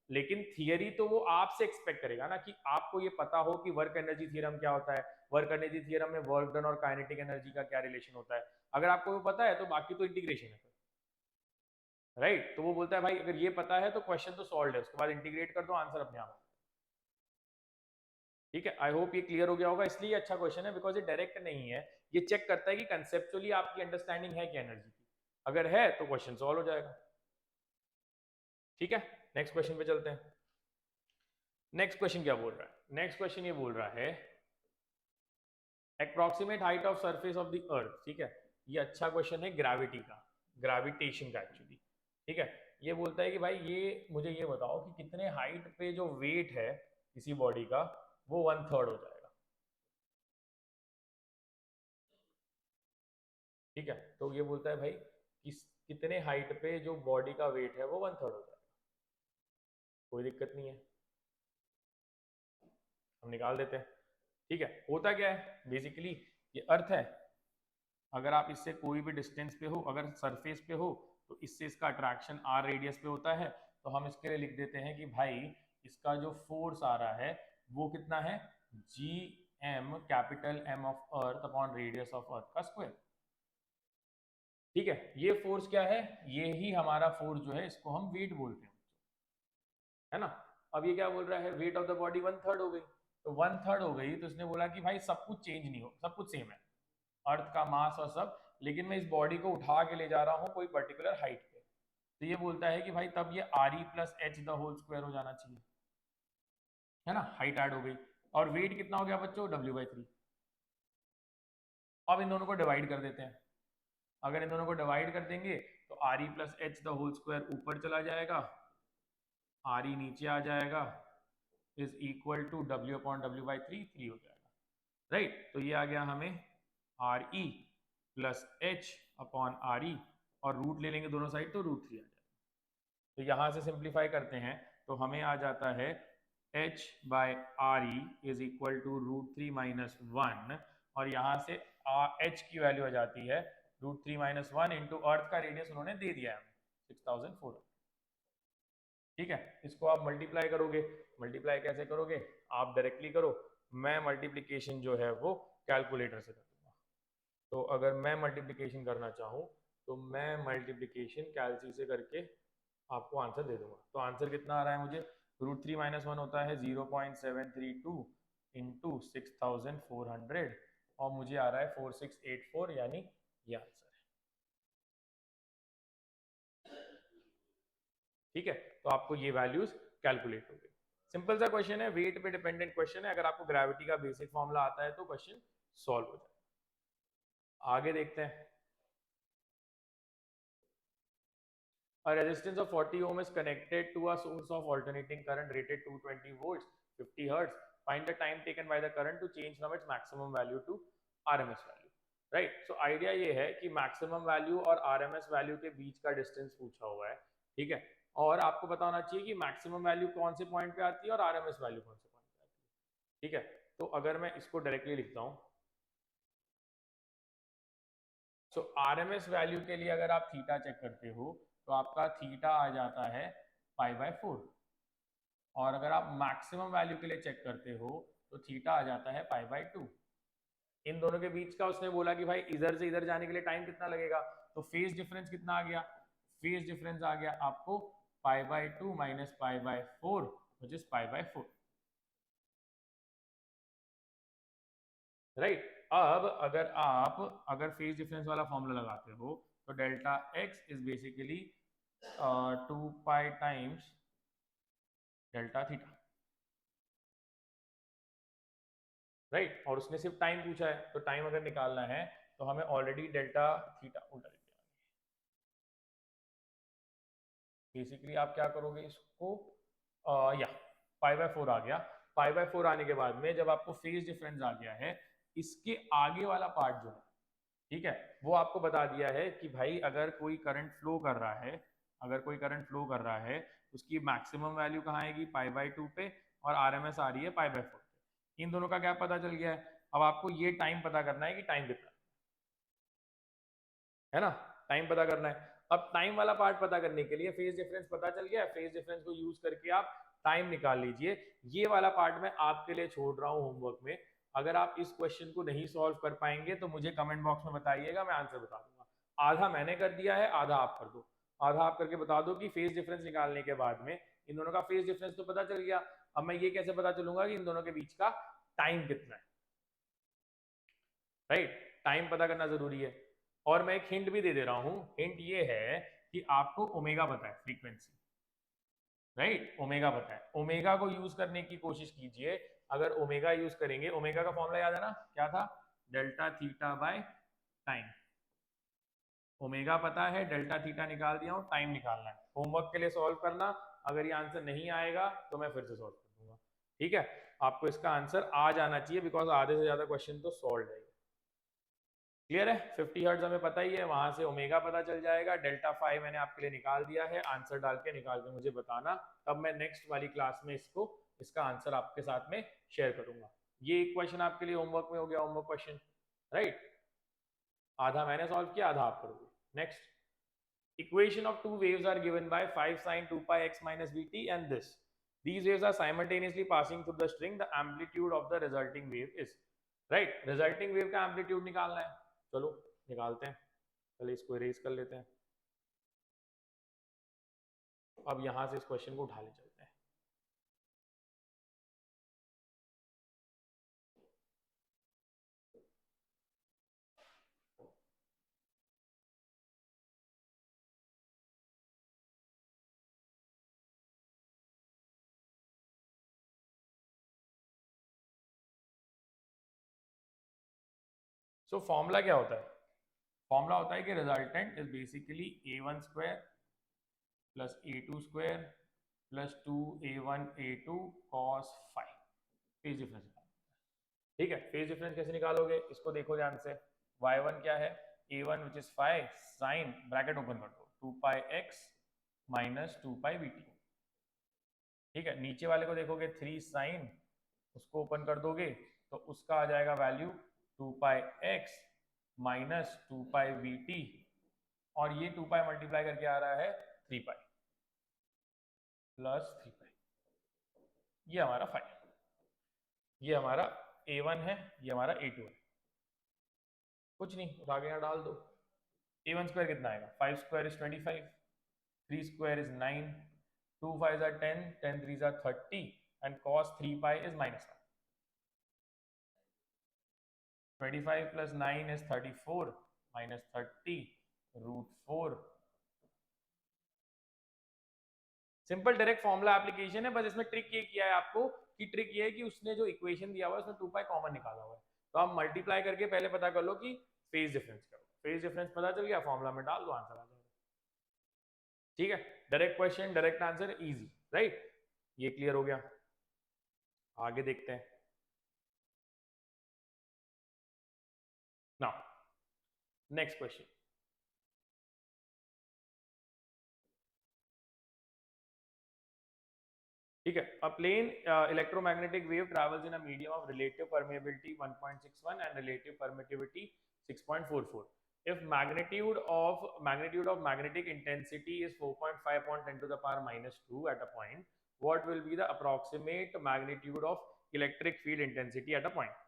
लेकिन थियरी तो वो आपसे एक्सपेक्ट करेगा ना कि आपको ये पता हो कि वर्क एनर्जी थ्योरम क्या होता है, वर्क एनर्जी थ्योरम में वर्क डन और काइनेटिक एनर्जी का क्या रिलेशन होता है। अगर आपको वो पता है तो बाकी तो इंटीग्रेशन है, राइट। तो वो बोलता है भाई अगर ये पता है तो क्वेश्चन तो सॉल्व है, उसके बाद इंटीग्रेट कर दो, आंसर अपने आप। ठीक है, आई होप ये क्लियर हो गया होगा। इसलिए अच्छा क्वेश्चन है बिकॉज ये डायरेक्ट नहीं है, ये चेक करता है कि कंसेप्चुअली आपकी अंडरस्टैंडिंग है क्या एनर्जी की, अगर है तो क्वेश्चन सॉल्व हो जाएगा। ठीक है, नेक्स्ट क्वेश्चन पे चलते हैं। नेक्स्ट क्वेश्चन क्या बोल रहा है, नेक्स्ट क्वेश्चन ये बोल रहा है approximate height of surface of the earth. ठीक है, ये अच्छा क्वेश्चन है ग्रेविटी का, ग्रेविटेशन का एक्चुअली। ठीक है, ये बोलता है कि भाई ये मुझे ये बताओ कि कितने हाइट पे जो वेट है किसी बॉडी का वो 1/3 हो जाएगा। ठीक है, तो ये बोलता है भाई कितने हाइट पे जो बॉडी का वेट है वो 1/3 हो जाएगा। कोई दिक्कत नहीं है, हम निकाल देते हैं। ठीक है, होता क्या है बेसिकली, ये अर्थ है, अगर आप इससे कोई भी डिस्टेंस पे हो, अगर सरफेस पे हो तो इससे इसका अट्रैक्शन r रेडियस पे होता है, तो हम इसके लिए लिख देते हैं कि भाई इसका जो फोर्स आ रहा है वो कितना है, G M capital M of earth upon radius of earth का स्क्वायर। ठीक है, ये फोर्स क्या है, ये ही हमारा फोर्स जो है इसको हम वेट बोलते हैं, है ना। अब ये क्या बोल रहा है, वेट ऑफ द बॉडी 1/3 हो गई, तो 1/3 हो गई तो इसने बोला कि भाई सब कुछ चेंज नहीं हो, सब कुछ सेम है, अर्थ का मास और सब, लेकिन मैं इस बॉडी को उठा के ले जा रहा हूँ कोई पर्टिकुलर हाइट पे। तो ये बोलता है कि भाई तब ये R E plus H the whole square हो जाना चाहिए, है ना, हाइट ऐड हो गई। और वेट कितना हो गया बच्चों, w/3। अब इन दोनों को डिवाइड कर देते हैं, अगर इन दोनों को डिवाइड कर देंगे तो R E plus H the whole square ऊपर चला जाएगा, आर ई नीचे आ जाएगा, इज इक्वल टू w/w/3, 3 हो जाएगा, राइट। तो ये आ गया हमें are E plus H upon R E, और रूट ले लेंगे दोनों साइड तो √3 आ जाएगा। तो यहाँ से सिंप्लीफाई करते हैं तो हमें आ जाता है h/re इज इक्वल टू √3 - 1, और यहाँ से h की वैल्यू आ जाती है √3 - 1 इंटू अर्थ का रेडियस उन्होंने दे दिया है हमें 6400। ठीक है, इसको आप मल्टीप्लाई करोगे, मल्टीप्लाई कैसे करोगे, आप डायरेक्टली करो, मैं मल्टीप्लीकेशन जो है वो कैलकुलेटर से कर दूंगा। तो अगर मैं मल्टीप्लीकेशन करना चाहूँ तो मैं मल्टीप्लीकेशन कैलसी से करके आपको आंसर दे दूंगा। तो आंसर कितना आ रहा है मुझे, √3 - 1 होता है 0.732 इंटू 6400, और मुझे आ रहा है 4684, यानी ये आंसर है। ठीक है, तो आपको ये वैल्यूज कैलकुलेट हो गई। सिंपल सा क्वेश्चन है, वेट पे डिपेंडेंट क्वेश्चन है, अगर आपको ग्रेविटी का बेसिक फॉर्मूला आता है तो क्वेश्चन सॉल्व हो जाए। आगे देखते हैं। A resistance of 40 ohm is connected to a source of alternating current rated 220 volts, 50 hertz. Find the time taken by the current to change from its maximum value to RMS value. Right? So idea ये है कि maximum value और RMS value के बीच का distance पूछा हुआ है, ठीक है, और आपको पता होना चाहिए कि maximum value कौन से point पे आती है और RMS value कौन से point पे आती है। ठीक है, तो अगर मैं इसको डायरेक्टली लिखता हूँ, सो RMS वैल्यू के लिए अगर आप थीटा चेक करते हो तो आपका थीटा आ जाता है π/4, और अगर आप मैक्सिमम वैल्यू के लिए चेक करते हो तो थीटा आ जाता है π/2। इन दोनों के बीच का उसने बोला कि भाई इधर से इधर जाने के लिए टाइम कितना लगेगा, तो फेज डिफरेंस कितना आ गया, फेज डिफरेंस आ गया आपको π/2 - π/4 व्हिच इज π/4, राइट। अब अगर फेज डिफरेंस वाला फॉर्मूला लगाते हो तो delta x is basically 2π times delta theta, right. और उसने सिर्फ टाइम पूछा है, तो टाइम अगर निकालना है तो हमें ऑलरेडी डेल्टा थीटा उल्टा लिख देना। बेसिकली आप क्या करोगे इसको, या π/4 आ गया, π/4 आने के बाद में जब आपको फेज डिफरेंस आ गया है, इसके आगे वाला पार्ट जो है, ठीक है, वो आपको बता दिया है कि भाई अगर कोई करंट फ्लो कर रहा है, अगर कोई करंट फ्लो कर रहा है उसकी मैक्सिमम वैल्यू कहाँ आएगी, π/2 पे, और RMS आ रही है π/4 पे। इन दोनों का गैप पता चल गया है। अब आपको ये टाइम पता करना है कि टाइम कितना है ना, टाइम पता करना है। अब टाइम वाला पार्ट पता करने के लिए फेज डिफरेंस पता चल गया, फेज डिफरेंस को यूज करके आप टाइम निकाल लीजिए। ये वाला पार्ट मैं आपके लिए छोड़ रहा हूँ होमवर्क में। अगर आप इस क्वेश्चन को नहीं सॉल्व कर पाएंगे तो मुझे कमेंट बॉक्स में बताइएगा, मैं आंसर बता दूंगा। आधा मैंने कर दिया है, आधा आप कर दो। आधा आप करके बता दो कि फेज डिफरेंस निकालने के बाद में इन दोनों का फेज डिफरेंस तो पता चल गया, अब मैं ये कैसे पता चलूंगा कि इन दोनों के बीच का टाइम कितना है, राइट? टाइम पता करना जरूरी है। और मैं एक हिंट भी दे दे रहा हूं, हिंट ये है कि आपको ओमेगा पता है, फ्रीक्वेंसी, राइट? ओमेगा पता है, ओमेगा को यूज करने की कोशिश कीजिए। अगर ओमेगा यूज करेंगे, ओमेगा का फॉर्मूला याद है ना, क्या था? Delta theta by time. Omega पता है, डेल्टा थीटा निकाल दिया हूं, टाइम निकालना है। होमवर्क के लिए सॉल्व करना, अगर ये आंसर नहीं आएगा तो मैं फिर से सॉल्व कर दूंगा, ठीक है? आपको इसका आंसर आ जाना चाहिए, बिकॉज आधे से ज्यादा क्वेश्चन तो सॉल्व है। क्लियर है? 50 हर्ट्ज हमें पता ही है, वहां से ओमेगा पता चल जाएगा। डेल्टा फाई मैंने आपके लिए निकाल दिया है, आंसर डाल के निकाल के मुझे बताना, तब मैं नेक्स्ट वाली क्लास में इसका आंसर आपके साथ में शेयर करूंगा। ये एक क्वेश्चन आपके लिए होमवर्क में हो गया, होमवर्क क्वेश्चन, राइट? आधा मैंने सॉल्व किया, आधा आप करोगे। Next, equation of two waves are given by 5 sin 2 pi x minus vt and this. These waves are simultaneously passing through the string. The amplitude of the resulting wave is, right? Resulting wave का amplitude निकालना है, चलो निकालते हैं। पहले इसको erase कर लेते हैं। अब यहां से इस क्वेश्चन को उठा ले चलते हैं। सो फॉर्मूला क्या होता है? फॉर्मूला होता है कि resultant is basically a1 square plus a2 square plus 2a1 a2 cos phi। Phase difference, ठीक है? फेज डिफरेंस कैसे निकालोगे, इसको देखो ध्यान से। y1 क्या है? a1 which is 5 sine, bracket open कर दो, 2 pi x minus 2 pi vt, ठीक है? नीचे वाले को देखोगे 3 साइन, उसको ओपन कर दोगे तो उसका आ जाएगा value 2 pi x minus 2 pi vt, और ये 2 पाई मल्टीप्लाई करके आ रहा है 3 पाई प्लस 3 पाई। ये हमारा 5, ये हमारा a1 है, ये हमारा a2 है। कुछ नहीं, उठा के यहाँ डाल दो। a1 स्क्वायर कितना आएगा? 5 square is 25, 3 square is 9, 2 5 are 10, 10 3 are 30 and cos 3 pi is minus 1. 25 plus 9 is 34 minus 30 root 4। Simple direct formula application है, बस इसमें ट्रिक ये किया है आपको कि ट्रिक ये है कि उसने जो इक्वेशन दिया हुआ है उसमें 2 पाई कॉमन निकाला हुआ है, तो आप मल्टीप्लाई करके पहले पता कर लो कि फेज डिफरेंस करो। फेज डिफरेंस पता चल गया, फॉर्मूला में डाल दो, आंसर आ जाएगा, ठीक है? Direct question, direct answer, easy, right? ये क्लियर हो गया, आगे देखते हैं। नाउ नेक्स्ट क्वेश्चन, ठीक है? A plane electromagnetic wave travels in a medium of relative permeability 1.61 and relative permittivity 6.44. If magnitude of magnetic intensity is 4.5 upon 10 to the power minus 2 at a point, what will be the approximate magnitude of electric field intensity at a point?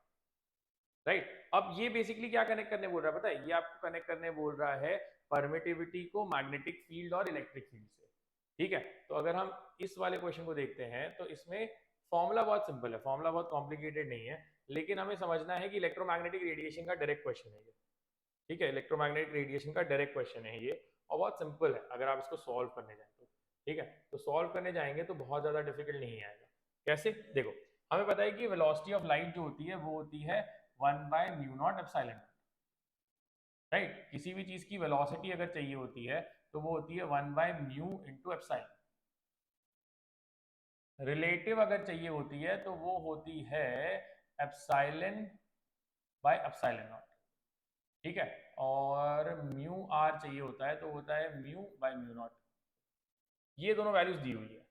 Right? अब ये basically क्या connect करने बोल रहा है पता है? ये आपको कनेक्ट करने बोल रहा है परमिटिविटी को मैग्नेटिक फील्ड और इलेक्ट्रिक फील्ड से, ठीक है? तो अगर हम इस वाले क्वेश्चन को देखते हैं तो इसमें फॉर्मूला बहुत सिंपल है, फॉर्मूला बहुत कॉम्प्लिकेटेड नहीं है, लेकिन हमें समझना है कि इलेक्ट्रोमैग्नेटिक रेडिएशन का डायरेक्ट क्वेश्चन है ये, ठीक है? इलेक्ट्रोमैग्नेटिक रेडिएशन का डायरेक्ट क्वेश्चन है ये, और बहुत सिंपल है अगर आप इसको सॉल्व करने जाए तो, ठीक है? तो सॉल्व करने जाएंगे तो बहुत ज्यादा डिफिकल्ट नहीं आएगा। कैसे? देखो, हमें पता है कि वेलोसिटी ऑफ लाइट जो होती है वो होती है 1/μ0 एप्सिलॉन, राइट? किसी भी चीज की वेलोसिटी अगर चाहिए होती है तो वो होती है 1/μ इंटू एप्सिलॉन। रिलेटिव अगर चाहिए होती है तो वो होती है एप्सिलॉन बाय एप्सिलॉन नॉट, ठीक है? और म्यू आर चाहिए होता है तो होता है म्यू बाय म्यू नॉट। ये दोनों वैल्यूज दी हुई है,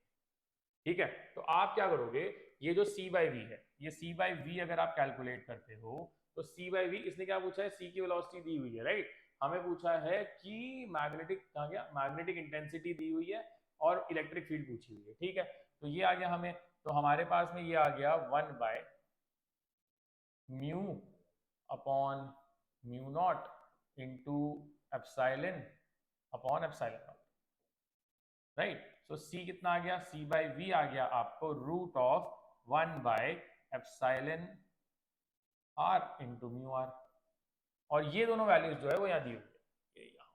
ठीक है? तो आप क्या करोगे, ये जो c बाई वी है, ये c बाई वी अगर आप कैलकुलेट करते हो तो c बाई वी, इसने क्या पूछा है? c की वेलोसिटी दी हुई है, राइट? हमें पूछा है कि मैग्नेटिक कहाँ गया, मैग्नेटिक इंटेंसिटी दी हुई है और इलेक्ट्रिक फील्ड पूछी हुई है, ठीक है। तो ये आ गया हमें, तो हमारे पास में ये आ गया 1/μ upon mu naught into epsilon upon epsilon naught, right. So c कितना आ गया, सी बाई वी आ गया आपको रूट ऑफ 1/एप्साइलन आर इंटू म्यू आर, और ये दोनों वैल्यूज जो है वो यहाँ दी हुई है,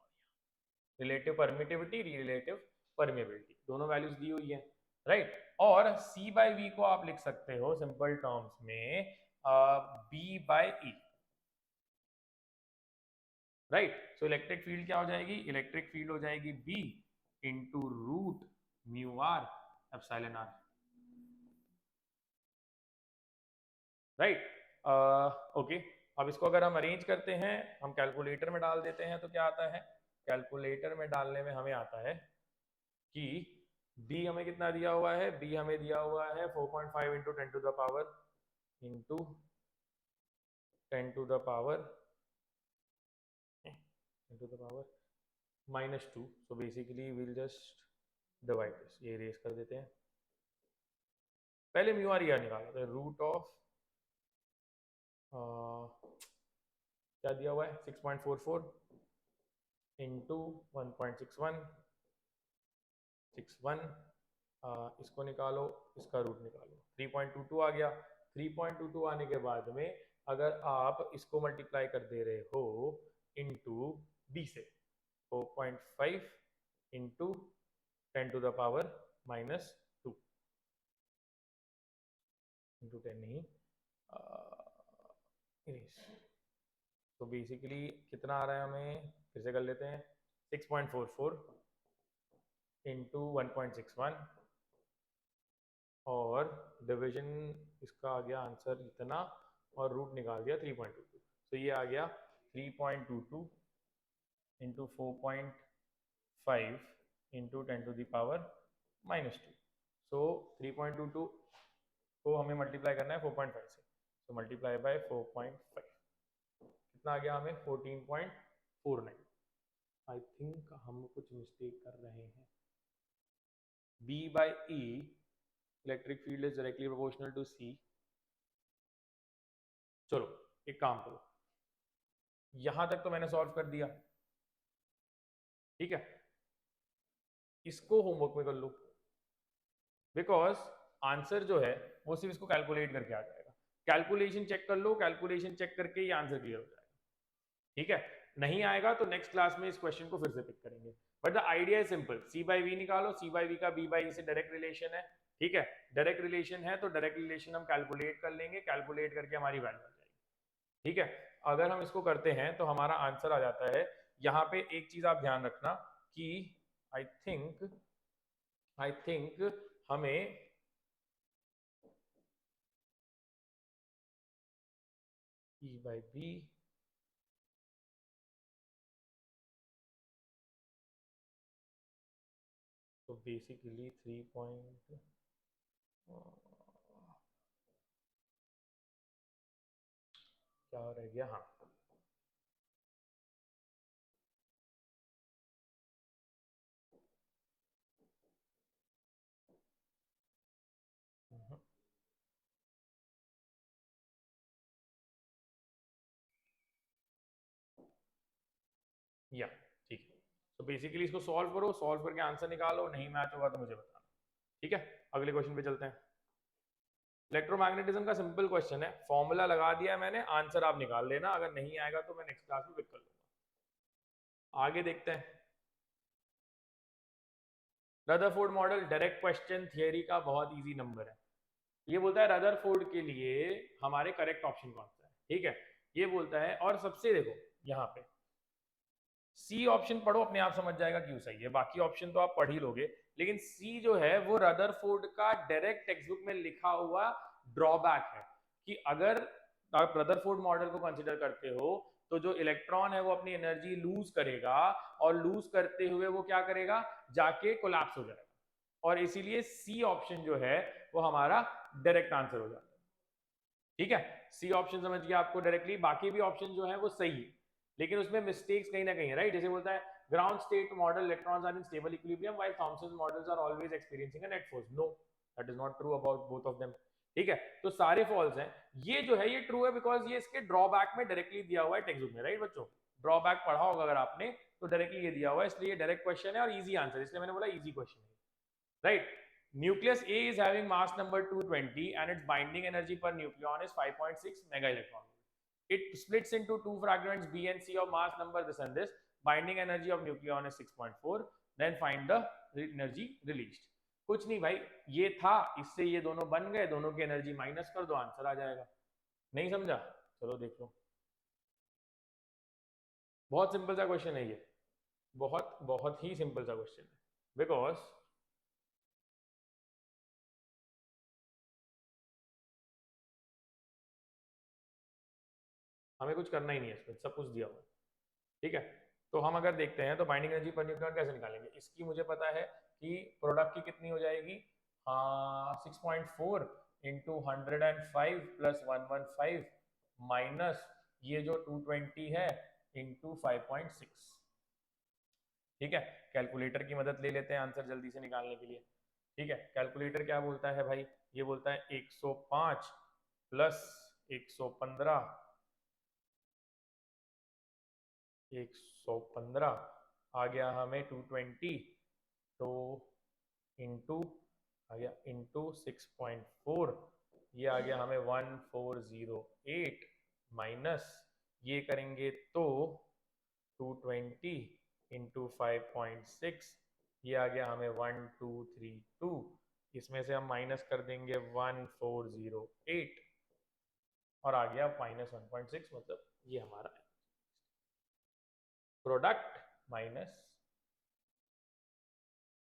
रिलेटिव परमिटिविटी, रिलेटिव परमेबिलिटी, दोनों वैल्यूज दी हुई है, राइट। और c बाई वी को आप लिख सकते हो सिंपल टर्म्स में b by E, right. So electric field क्या हो जाएगी, इलेक्ट्रिक फील्ड हो जाएगी b into root mu R epsilon R, right. Okay, अब इसको अगर हम अरेंज करते हैं, हम कैलकुलेटर में डाल देते हैं तो क्या आता है, कैलकुलेटर में डालने में हमें आता है कि b हमें कितना दिया हुआ है, b हमें दिया हुआ है 4.5 into 10 to the power into 10 to the power -2। So basically will just divide this, ये इरेज कर देते हैं। पहले म्यू आर निकाला था, रूट ऑफ क्या दिया हुआ है 6.44 इंटू 1.61 इसको निकालो, इसका रूट निकालो, 3.22 आ गया। 3.22 आने के बाद में अगर आप इसको मल्टीप्लाई कर दे रहे हो इंटू बी से, 4.5 into 10 to the power -2 into 10 नहीं, तो बेसिकली कितना आ रहा है हमें, फिर से कर लेते हैं, 6.44 इंटू 1.61 और डिवीजन इसका आ गया आंसर इतना और रूट निकाल दिया 3.22। तो ये आ गया 3.22 into 4.5 into 10 to the power -2। So 3.22 को हमें मल्टीप्लाई करना है 4.5 से, तो मल्टीप्लाई बाय 4.5 कितना आ गया हमें 14.49। आई थिंक हम कुछ मिस्टेक कर रहे हैं। B by E electric field is directly proportional to C। चलो एक काम करो, यहां तक तो मैंने सॉल्व कर दिया, ठीक है, इसको होमवर्क में कर लो, बिकॉज आंसर जो है वो सिर्फ इसको कैलकुलेट करके आ जाएगा। कैलकुलेशन चेक कर लो, कैलकुलेशन चेक करके ये आंसर क्लियर हो जाएगा, ठीक है। नहीं आएगा तो नेक्स्ट क्लास में इस क्वेश्चन को फिर से पिक करेंगे, but the idea is simple. C by V निकालो, सी बाई वी का बी बाई से डायरेक्ट रिलेशन है, ठीक है। डायरेक्ट रिलेशन है तो डायरेक्ट रिलेशन हम कैलकुलेट कर लेंगे, कैलकुलेट करके हमारी वैल्यू आ जाएगी, ठीक है। अगर हम इसको करते हैं तो हमारा आंसर आ जाता है। यहाँ पे एक चीज आप ध्यान रखना कि आई थिंक हमें E by B तो बेसिकली 3 पॉइंट क्या रह गया, हाँ या ठीक है। तो बेसिकली इसको सॉल्व करो, सॉल्व करके आंसर निकालो, नहीं मैच होगा तो मुझे बताना, ठीक है। अगले क्वेश्चन पे चलते हैं। इलेक्ट्रोमैग्नेटिज्म का सिंपल क्वेश्चन है, फॉर्मूला लगा दिया है मैंने, आंसर आप निकाल लेना, अगर नहीं आएगा तो मैं नेक्स्ट क्लास में पिक कर लूंगा। आगे देखते हैं। Rutherford model direct question theory का बहुत इजी नंबर है। ये बोलता है रदरफोर्ड के लिए हमारे करेक्ट ऑप्शन कौन सा है, ठीक है, ये बोलता है। और सबसे देखो यहाँ पे सी ऑप्शन पढ़ो, अपने आप समझ जाएगा क्यों सही है, बाकी ऑप्शन तो आप पढ़ ही लोगे, लेकिन सी जो है वो रदरफोर्ड का डायरेक्ट टेक्स्ट बुक में लिखा हुआ ड्रॉबैक है कि अगर आप रदरफोर्ड मॉडल को कंसीडर करते हो तो जो इलेक्ट्रॉन है वो अपनी एनर्जी लूज करेगा और लूज करते हुए वो क्या करेगा, जाके कोलैप्स हो जाएगा, और इसीलिए सी ऑप्शन जो है वो हमारा डायरेक्ट आंसर हो जाता है, ठीक है। सी ऑप्शन समझ गया आपको डायरेक्टली, बाकी भी ऑप्शन जो है वो सही है, लेकिन उसमें मिस्टेक्स कहीं ना कहीं, राइट? जैसे बोलता है ground state model electrons are in stable equilibrium while Thomson models are always experiencing a net force. No, that is not true about both of them. ठीक है, तो सारे फॉल्स हैं। ये जो है ये ट्रू है बिकॉज ये इसके ड्रॉबैक में डायरेक्टली दिया हुआ है टेक्स्ट बुक में, राइट बच्चों? ड्रॉबैक पढ़ा होगा अगर आपने तो डायरेक्टली ये दिया हुआ है, इसलिए डायरेक्ट क्वेश्चन है और इजी आंसर, इसलिए मैंने बोला इजी क्वेश्चन है, right? Nucleus A is having mass number 220 and its binding energy per nucleon is 5.6 mega electron volt. It splits into two fragments B and C of mass number this and this. Binding energy of nucleon is 6.4. Then find the energy released. कुछ नहीं भाई, ये था, इससे ये दोनों बन गए, दोनों की एनर्जी माइनस कर दो, आंसर आ जाएगा। नहीं समझा? चलो देख लो, बहुत सिंपल सा क्वेश्चन है ये, बहुत बहुत ही सिंपल सा क्वेश्चन है, बिकॉज हमें कुछ करना ही नहीं है इसमें, सब कुछ दिया हुआ है। ठीक है, तो हम अगर देखते हैं तो बाइंडिंग एनर्जी पर न्यूक्लियन कैसे निकालेंगे? इसकी मुझे पता है कि प्रोडक्ट की कितनी हो जाएगी, 6.4 इंटू 105 प्लस 115 माइनस ये जो 220 है इंटू 5.6। ठीक है, कैलकुलेटर की मदद ले लेते हैं आंसर जल्दी से निकालने के लिए। ठीक है, कैलकुलेटर क्या बोलता है भाई? ये बोलता है 105 प्लस 115 आ गया हमें 220, तो इंटू आ गया इंटू 6.4, ये आ गया हमें 1408 माइनस ये करेंगे तो 220 इंटू 5.6, ये आ गया हमें 1232, इसमें से हम माइनस कर देंगे 1408 और आ गया माइनस 1.6, मतलब ये हमारा प्रोडक्ट माइनस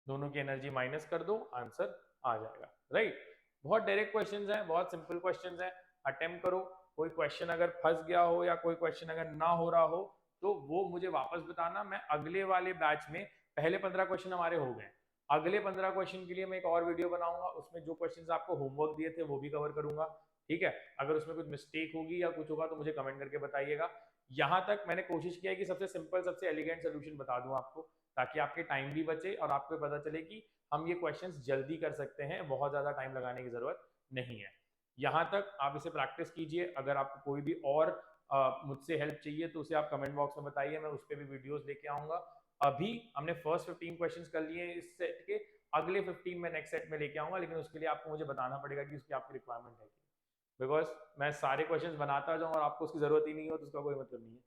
दोनों की एनर्जी माइनस कर दो, आंसर आ जाएगा, राइट? बहुत डायरेक्ट क्वेश्चंस हैं, बहुत सिंपल क्वेश्चंस हैं, अटेम्प्ट करो। कोई क्वेश्चन अगर फंस गया हो या कोई क्वेश्चन अगर ना हो रहा हो तो वो मुझे वापस बताना, मैं अगले वाले बैच में, पहले 15 क्वेश्चन हमारे हो गए, अगले 15 क्वेश्चन के लिए मैं एक और वीडियो बनाऊंगा, उसमें जो क्वेश्चंस आपको होमवर्क दिए थे वो भी कवर करूंगा। ठीक है, अगर उसमें कुछ मिस्टेक होगी या कुछ होगा तो मुझे कमेंट करके बताइएगा। यहाँ तक मैंने कोशिश किया है कि सबसे सिंपल सबसे एलिगेंट सोल्यूशन बता दूं आपको, ताकि आपके टाइम भी बचे और आपको पता चले कि हम ये क्वेश्चंस जल्दी कर सकते हैं, बहुत ज़्यादा टाइम लगाने की ज़रूरत नहीं है। यहाँ तक आप इसे प्रैक्टिस कीजिए। अगर आपको कोई भी और मुझसे हेल्प चाहिए तो उसे आप कमेंट बॉक्स में बताइए, मैं उस पर भी वीडियोस लेके आऊँगा। अभी हमने फर्स्ट 15 क्वेश्चंस कर लिए इस सेट के, अगले 15 मैं नेक्स्ट सेट में लेके आऊँगा, लेकिन उसके लिए आपको मुझे बताना पड़ेगा कि उसकी आपकी रिक्वायरमेंट है, बिकॉज मैं सारे क्वेश्चंस बनाता जाऊँ और आपको उसकी ज़रूरत ही नहीं हो तो उसका कोई मतलब नहीं है।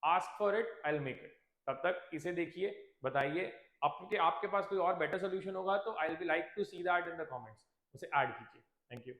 Ask for it, I will make it. तब तक इसे देखिए, बताइए, आपके पास कोई और बेटर सोल्यूशन होगा तो I will be like to see that in the comments, उसे ऐड कीजिए। Thank you.